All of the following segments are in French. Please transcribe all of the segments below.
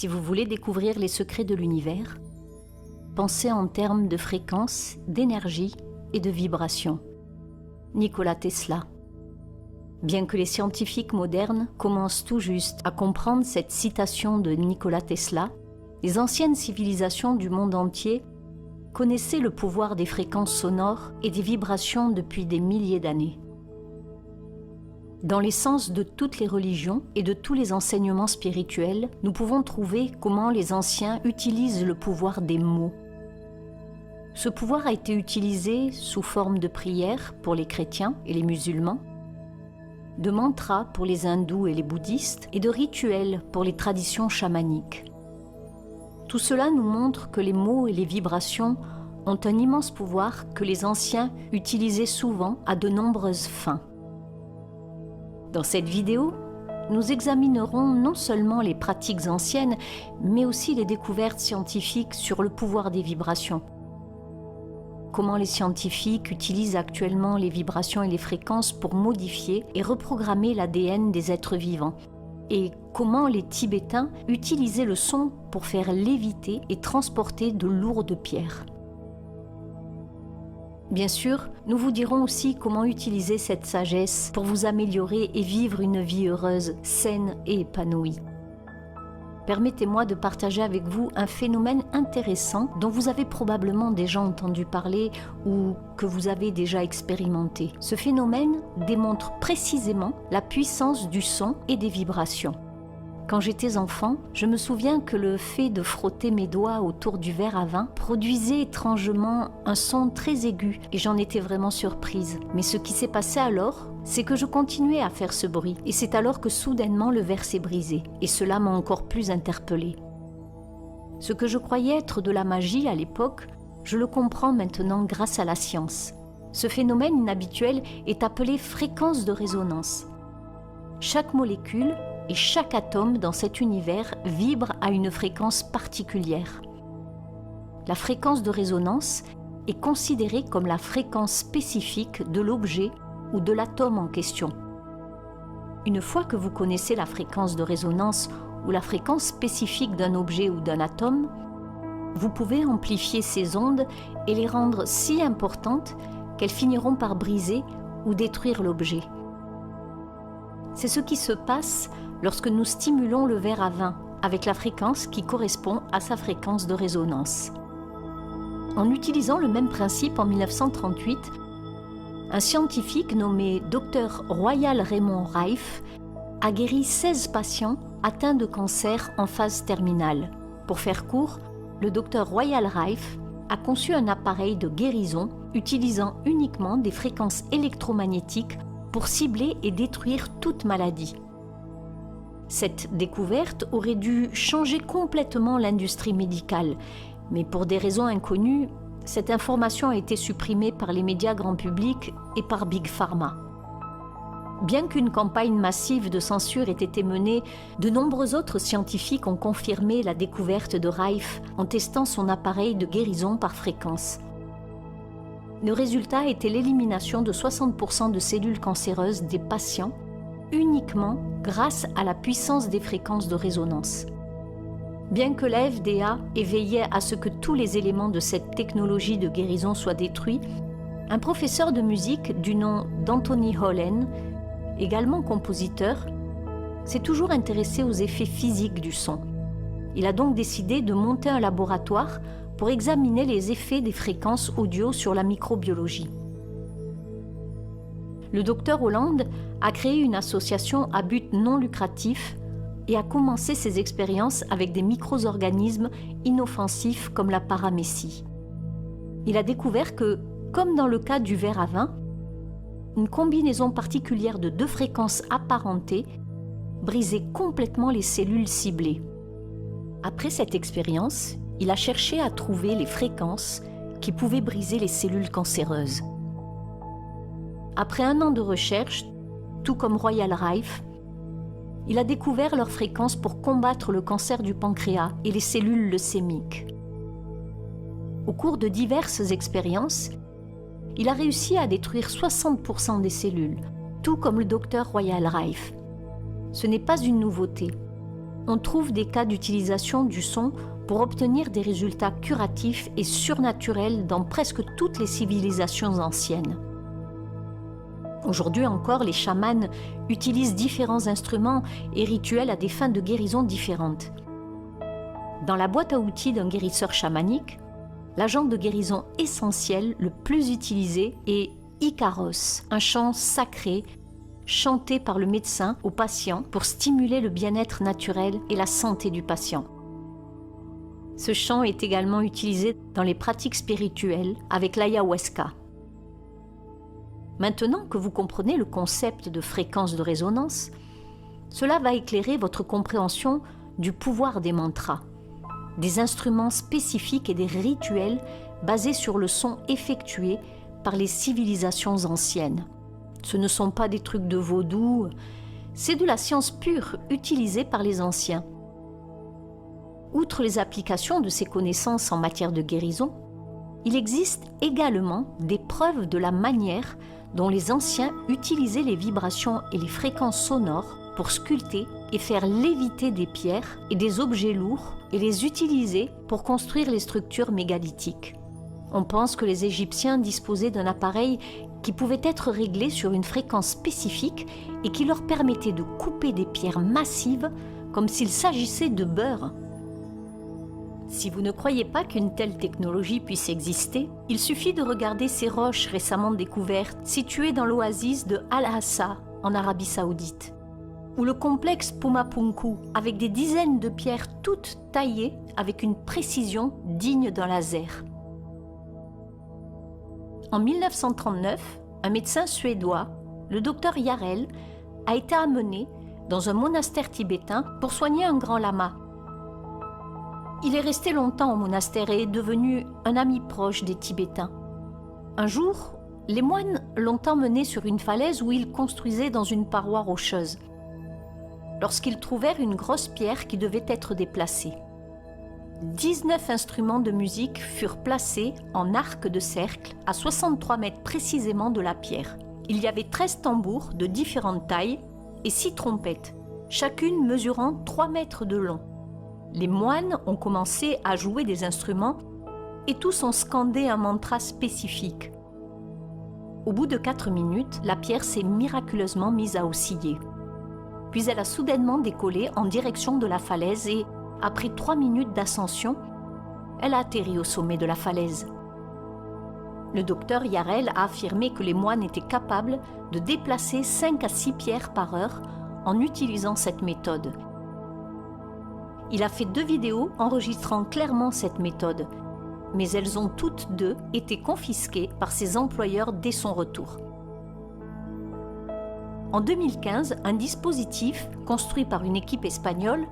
Si vous voulez découvrir les secrets de l'univers, pensez en termes de fréquence, d'énergie et de vibration. Nikola Tesla. Bien que les scientifiques modernes commencent tout juste à comprendre cette citation de Nikola Tesla, les anciennes civilisations du monde entier connaissaient le pouvoir des fréquences sonores et des vibrations depuis des milliers d'années. Dans l'essence de toutes les religions et de tous les enseignements spirituels, nous pouvons trouver comment les anciens utilisent le pouvoir des mots. Ce pouvoir a été utilisé sous forme de prières pour les chrétiens et les musulmans, de mantras pour les hindous et les bouddhistes et de rituels pour les traditions chamaniques. Tout cela nous montre que les mots et les vibrations ont un immense pouvoir que les anciens utilisaient souvent à de nombreuses fins. Dans cette vidéo, nous examinerons non seulement les pratiques anciennes, mais aussi les découvertes scientifiques sur le pouvoir des vibrations. Comment les scientifiques utilisent actuellement les vibrations et les fréquences pour modifier et reprogrammer l'ADN des êtres vivants. Et comment les Tibétains utilisaient le son pour faire léviter et transporter de lourdes pierres. Bien sûr, nous vous dirons aussi comment utiliser cette sagesse pour vous améliorer et vivre une vie heureuse, saine et épanouie. Permettez-moi de partager avec vous un phénomène intéressant dont vous avez probablement déjà entendu parler ou que vous avez déjà expérimenté. Ce phénomène démontre précisément la puissance du son et des vibrations. Quand j'étais enfant, je me souviens que le fait de frotter mes doigts autour du verre à vin produisait étrangement un son très aigu et j'en étais vraiment surprise. Mais ce qui s'est passé alors, c'est que je continuais à faire ce bruit et c'est alors que soudainement le verre s'est brisé et cela m'a encore plus interpellée. Ce que je croyais être de la magie à l'époque, je le comprends maintenant grâce à la science. Ce phénomène inhabituel est appelé fréquence de résonance. Chaque molécule et chaque atome dans cet univers vibre à une fréquence particulière. La fréquence de résonance est considérée comme la fréquence spécifique de l'objet ou de l'atome en question. Une fois que vous connaissez la fréquence de résonance ou la fréquence spécifique d'un objet ou d'un atome, vous pouvez amplifier ces ondes et les rendre si importantes qu'elles finiront par briser ou détruire l'objet. C'est ce qui se passe lorsque nous stimulons le verre à vin avec la fréquence qui correspond à sa fréquence de résonance. En utilisant le même principe en 1938, un scientifique nommé Dr Royal Raymond Rife a guéri 16 patients atteints de cancer en phase terminale. Pour faire court, le Dr Royal Rife a conçu un appareil de guérison utilisant uniquement des fréquences électromagnétiques pour cibler et détruire toute maladie. Cette découverte aurait dû changer complètement l'industrie médicale, mais pour des raisons inconnues, cette information a été supprimée par les médias grand public et par Big Pharma. Bien qu'une campagne massive de censure ait été menée, de nombreux autres scientifiques ont confirmé la découverte de Rife en testant son appareil de guérison par fréquence. Le résultat était l'élimination de 60% de cellules cancéreuses des patients uniquement grâce à la puissance des fréquences de résonance. Bien que la FDA ait veillé à ce que tous les éléments de cette technologie de guérison soient détruits, un professeur de musique du nom d'Anthony Hollen, également compositeur, s'est toujours intéressé aux effets physiques du son. Il a donc décidé de monter un laboratoire pour examiner les effets des fréquences audio sur la microbiologie. Le docteur Holland a créé une association à but non lucratif et a commencé ses expériences avec des micro-organismes inoffensifs comme la paramécie. Il a découvert que, comme dans le cas du verre à vin, une combinaison particulière de deux fréquences apparentées brisait complètement les cellules ciblées. Après cette expérience, il a cherché à trouver les fréquences qui pouvaient briser les cellules cancéreuses. Après 1 an de recherche, tout comme Royal Rife, il a découvert leurs fréquences pour combattre le cancer du pancréas et les cellules leucémiques. Au cours de diverses expériences, il a réussi à détruire 60% des cellules, tout comme le docteur Royal Rife. Ce n'est pas une nouveauté. on trouve des cas d'utilisation du son pour obtenir des résultats curatifs et surnaturels dans presque toutes les civilisations anciennes. Aujourd'hui encore, les chamans utilisent différents instruments et rituels à des fins de guérison différentes. Dans la boîte à outils d'un guérisseur chamanique, l'agent de guérison essentiel le plus utilisé est Icaros, un chant sacré chanté par le médecin au patient pour stimuler le bien-être naturel et la santé du patient. Ce chant est également utilisé dans les pratiques spirituelles avec l'ayahuasca. Maintenant que vous comprenez le concept de fréquence de résonance, cela va éclairer votre compréhension du pouvoir des mantras, des instruments spécifiques et des rituels basés sur le son effectué par les civilisations anciennes. Ce ne sont pas des trucs de vaudou, c'est de la science pure utilisée par les anciens. Outre les applications de ces connaissances en matière de guérison, il existe également des preuves de la manière dont les anciens utilisaient les vibrations et les fréquences sonores pour sculpter et faire léviter des pierres et des objets lourds et les utiliser pour construire les structures mégalithiques. On pense que les Égyptiens disposaient d'un appareil qui pouvait être réglé sur une fréquence spécifique et qui leur permettait de couper des pierres massives comme s'il s'agissait de beurre. Si vous ne croyez pas qu'une telle technologie puisse exister, il suffit de regarder ces roches récemment découvertes situées dans l'oasis de Al-Hassa en Arabie Saoudite, ou le complexe Pumapunku avec des dizaines de pierres toutes taillées avec une précision digne d'un laser. En 1939, un médecin suédois, le docteur Yarel, a été amené dans un monastère tibétain pour soigner un grand lama. Il est resté longtemps au monastère et est devenu un ami proche des Tibétains. Un jour, les moines l'ont emmené sur une falaise où ils construisaient dans une paroi rocheuse, lorsqu'ils trouvèrent une grosse pierre qui devait être déplacée. 19 instruments de musique furent placés en arc de cercle à 63 mètres précisément de la pierre. Il y avait 13 tambours de différentes tailles et 6 trompettes, chacune mesurant 3 mètres de long. Les moines ont commencé à jouer des instruments et tous ont scandé un mantra spécifique. Au bout de 4 minutes, la pierre s'est miraculeusement mise à osciller. Puis elle a soudainement décollé en direction de la falaise et, après 3 minutes d'ascension, elle a atterri au sommet de la falaise. Le docteur Yarel a affirmé que les moines étaient capables de déplacer 5 à 6 pierres par heure en utilisant cette méthode. Il a fait 2 vidéos enregistrant clairement cette méthode, mais elles ont toutes 2 été confisquées par ses employeurs dès son retour. En 2015, un dispositif construit par une équipe espagnole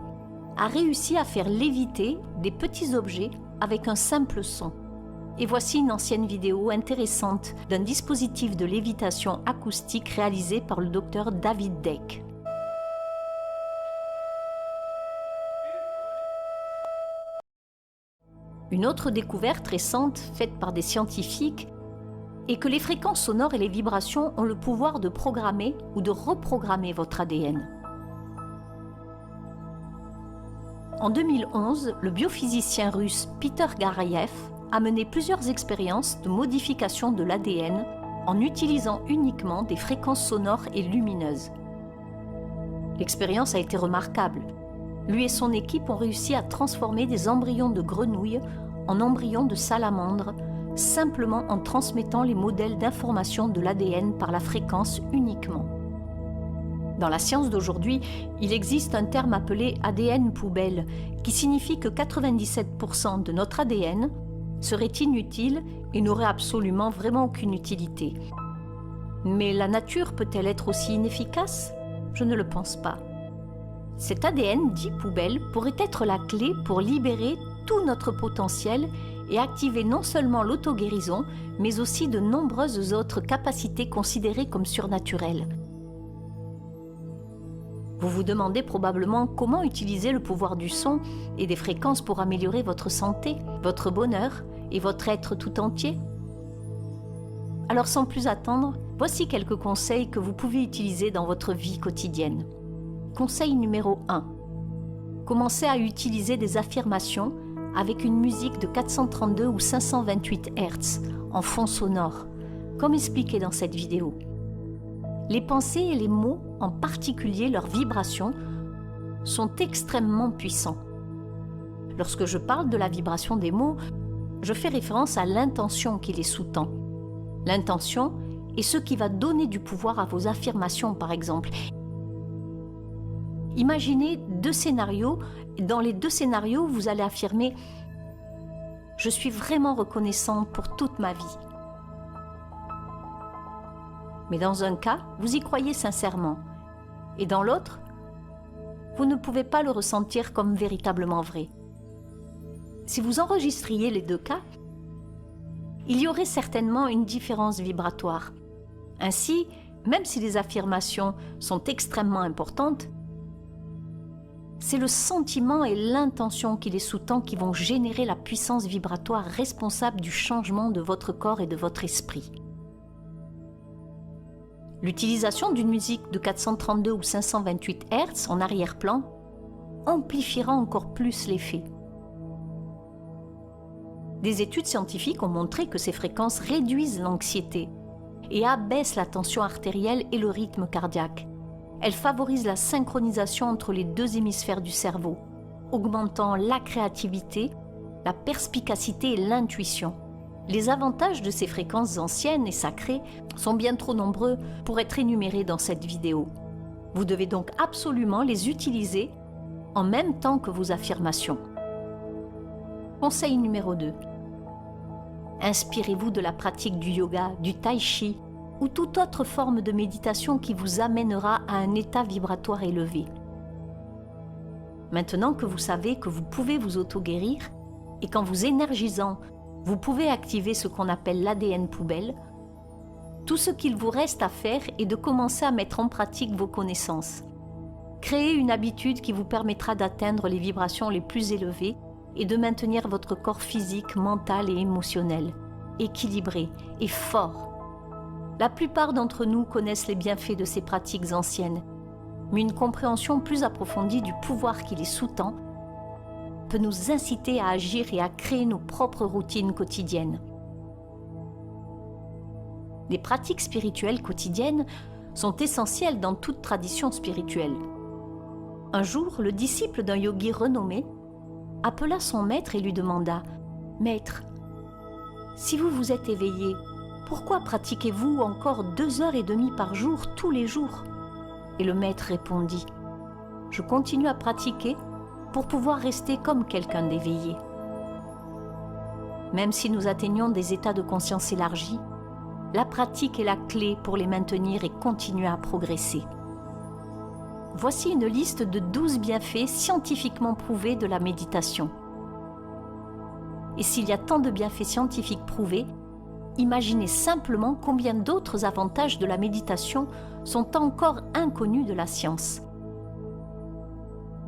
a réussi à faire léviter des petits objets avec un simple son. Et voici une ancienne vidéo intéressante d'un dispositif de lévitation acoustique réalisé par le docteur David Deck. Une autre découverte récente faite par des scientifiques est que les fréquences sonores et les vibrations ont le pouvoir de programmer ou de reprogrammer votre ADN. En 2011, le biophysicien russe Peter Garayev a mené plusieurs expériences de modification de l'ADN en utilisant uniquement des fréquences sonores et lumineuses. L'expérience a été remarquable. Lui et son équipe ont réussi à transformer des embryons de grenouilles en embryons de salamandres, simplement en transmettant les modèles d'information de l'ADN par la fréquence uniquement. Dans la science d'aujourd'hui, il existe un terme appelé ADN poubelle, qui signifie que 97% de notre ADN serait inutile et n'aurait absolument vraiment aucune utilité. Mais la nature peut-elle être aussi inefficace ? Je ne le pense pas. Cet ADN dit poubelle pourrait être la clé pour libérer tout notre potentiel et activer non seulement l'auto-guérison, mais aussi de nombreuses autres capacités considérées comme surnaturelles. Vous vous demandez probablement comment utiliser le pouvoir du son et des fréquences pour améliorer votre santé, votre bonheur et votre être tout entier. Alors sans plus attendre, voici quelques conseils que vous pouvez utiliser dans votre vie quotidienne. Conseil numéro 1. commencez à utiliser des affirmations avec une musique de 432 ou 528 Hz en fond sonore, comme expliqué dans cette vidéo. Les pensées et les mots, en particulier leurs vibrations, sont extrêmement puissants. Lorsque je parle de la vibration des mots, je fais référence à l'intention qui les sous-tend. L'intention est ce qui va donner du pouvoir à vos affirmations, par exemple. Imaginez 2 scénarios. Dans les 2 scénarios, vous allez affirmer « Je suis vraiment reconnaissant pour toute ma vie ». Mais dans un cas, vous y croyez sincèrement. Et dans l'autre, vous ne pouvez pas le ressentir comme véritablement vrai. Si vous enregistriez les 2 cas, il y aurait certainement une différence vibratoire. Ainsi, même si les affirmations sont extrêmement importantes, c'est le sentiment et l'intention qui les sous-tend qui vont générer la puissance vibratoire responsable du changement de votre corps et de votre esprit. L'utilisation d'une musique de 432 ou 528 Hz en arrière-plan amplifiera encore plus l'effet. Des études scientifiques ont montré que ces fréquences réduisent l'anxiété et abaissent la tension artérielle et le rythme cardiaque. Elles favorisent la synchronisation entre les 2 hémisphères du cerveau, augmentant la créativité, la perspicacité et l'intuition. Les avantages de ces fréquences anciennes et sacrées sont bien trop nombreux pour être énumérés dans cette vidéo. Vous devez donc absolument les utiliser en même temps que vos affirmations. Conseil numéro 2. Inspirez-vous de la pratique du yoga, du tai chi ou toute autre forme de méditation qui vous amènera à un état vibratoire élevé. Maintenant que vous savez que vous pouvez vous auto-guérir et qu'en vous énergisant, vous pouvez activer ce qu'on appelle l'ADN poubelle, tout ce qu'il vous reste à faire est de commencer à mettre en pratique vos connaissances. Créez une habitude qui vous permettra d'atteindre les vibrations les plus élevées et de maintenir votre corps physique, mental et émotionnel, équilibré et fort. La plupart d'entre nous connaissent les bienfaits de ces pratiques anciennes, mais une compréhension plus approfondie du pouvoir qui les sous-tend peut nous inciter à agir et à créer nos propres routines quotidiennes. Les pratiques spirituelles quotidiennes sont essentielles dans toute tradition spirituelle. Un jour, le disciple d'un yogi renommé appela son maître et lui demanda « Maître, si vous vous êtes éveillé, pourquoi pratiquez-vous encore 2h30 par jour tous les jours ?» Et le maître répondit « Je continue à pratiquer pour pouvoir rester comme quelqu'un d'éveillé. » Même si nous atteignons des états de conscience élargis, la pratique est la clé pour les maintenir et continuer à progresser. Voici une liste de 12 bienfaits scientifiquement prouvés de la méditation. Et s'il y a tant de bienfaits scientifiques prouvés, imaginez simplement combien d'autres avantages de la méditation sont encore inconnus de la science.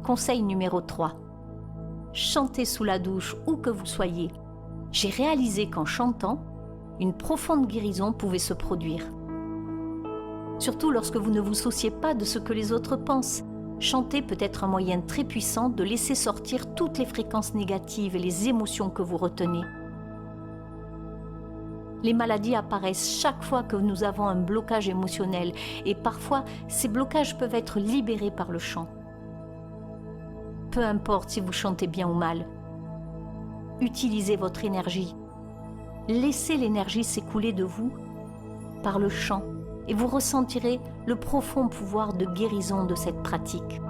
Conseil numéro 3. Chantez sous la douche où que vous soyez. J'ai réalisé qu'en chantant, une profonde guérison pouvait se produire. Surtout lorsque vous ne vous souciez pas de ce que les autres pensent. Chanter peut être un moyen très puissant de laisser sortir toutes les fréquences négatives et les émotions que vous retenez. Les maladies apparaissent chaque fois que nous avons un blocage émotionnel et parfois ces blocages peuvent être libérés par le chant. Peu importe si vous chantez bien ou mal, utilisez votre énergie. Laissez l'énergie s'écouler de vous par le chant et vous ressentirez le profond pouvoir de guérison de cette pratique.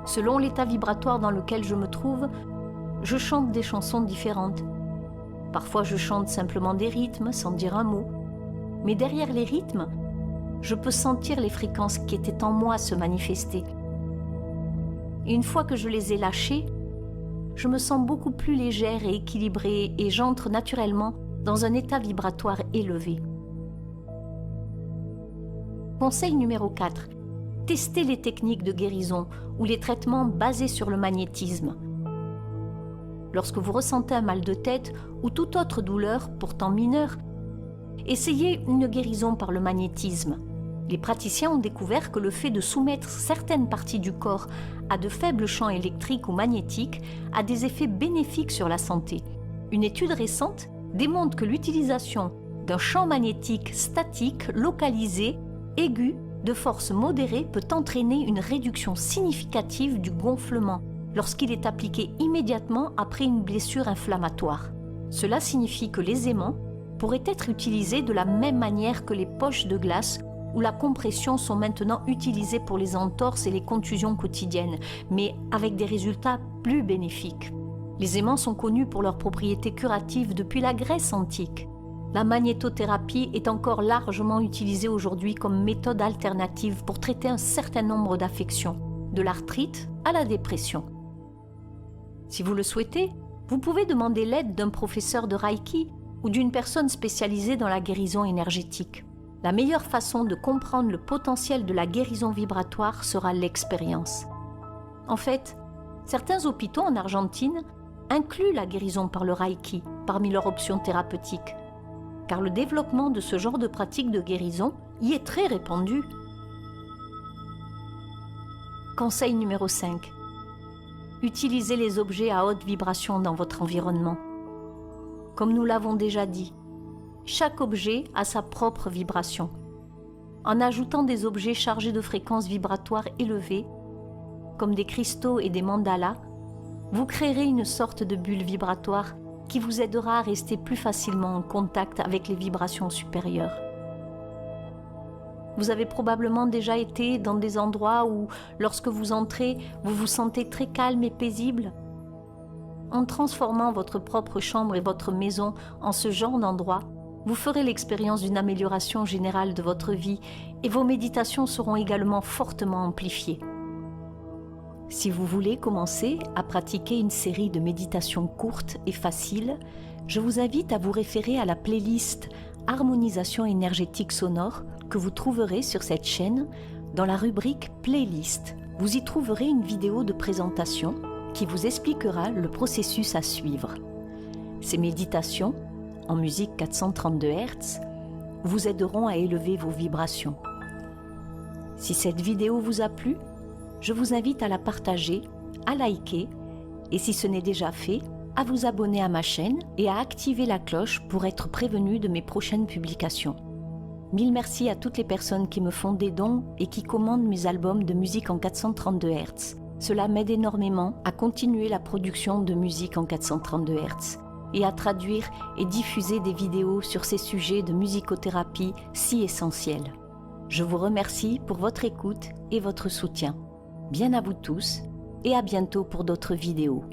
Selon l'état vibratoire dans lequel je me trouve, je chante des chansons différentes. Parfois je chante simplement des rythmes sans dire un mot, mais derrière les rythmes, je peux sentir les fréquences qui étaient en moi se manifester. Et une fois que je les ai lâchées, je me sens beaucoup plus légère et équilibrée et j'entre naturellement dans un état vibratoire élevé. Conseil numéro 4. Testez les techniques de guérison ou les traitements basés sur le magnétisme. Lorsque vous ressentez un mal de tête ou toute autre douleur, pourtant mineure, essayez une guérison par le magnétisme. Les praticiens ont découvert que le fait de soumettre certaines parties du corps à de faibles champs électriques ou magnétiques a des effets bénéfiques sur la santé. Une étude récente démontre que l'utilisation d'un champ magnétique statique, localisé, aigu, de force modérée peut entraîner une réduction significative du gonflement lorsqu'il est appliqué immédiatement après une blessure inflammatoire. Cela signifie que les aimants pourraient être utilisés de la même manière que les poches de glace où la compression sont maintenant utilisées pour les entorses et les contusions quotidiennes, mais avec des résultats plus bénéfiques. Les aimants sont connus pour leurs propriétés curatives depuis la Grèce antique. La magnétothérapie est encore largement utilisée aujourd'hui comme méthode alternative pour traiter un certain nombre d'affections, de l'arthrite à la dépression. Si vous le souhaitez, vous pouvez demander l'aide d'un professeur de Reiki ou d'une personne spécialisée dans la guérison énergétique. La meilleure façon de comprendre le potentiel de la guérison vibratoire sera l'expérience. En fait, certains hôpitaux en Argentine incluent la guérison par le Reiki parmi leurs options thérapeutiques, car le développement de ce genre de pratique de guérison y est très répandu. Conseil numéro 5. Utilisez les objets à haute vibration dans votre environnement. Comme nous l'avons déjà dit, chaque objet a sa propre vibration. En ajoutant des objets chargés de fréquences vibratoires élevées, comme des cristaux et des mandalas, vous créerez une sorte de bulle vibratoire qui vous aidera à rester plus facilement en contact avec les vibrations supérieures. Vous avez probablement déjà été dans des endroits où, lorsque vous entrez, vous vous sentez très calme et paisible. En transformant votre propre chambre et votre maison en ce genre d'endroit, vous ferez l'expérience d'une amélioration générale de votre vie et vos méditations seront également fortement amplifiées. Si vous voulez commencer à pratiquer une série de méditations courtes et faciles, je vous invite à vous référer à la playlist Harmonisation énergétique sonore que vous trouverez sur cette chaîne dans la rubrique Playlist. Vous y trouverez une vidéo de présentation qui vous expliquera le processus à suivre. Ces méditations, en musique 432 Hz, vous aideront à élever vos vibrations. Si cette vidéo vous a plu, je vous invite à la partager, à liker et si ce n'est déjà fait, à vous abonner à ma chaîne et à activer la cloche pour être prévenu de mes prochaines publications. Mille merci à toutes les personnes qui me font des dons et qui commandent mes albums de musique en 432 Hz. Cela m'aide énormément à continuer la production de musique en 432 Hz et à traduire et diffuser des vidéos sur ces sujets de musicothérapie si essentiels. Je vous remercie pour votre écoute et votre soutien. Bien à vous tous et à bientôt pour d'autres vidéos.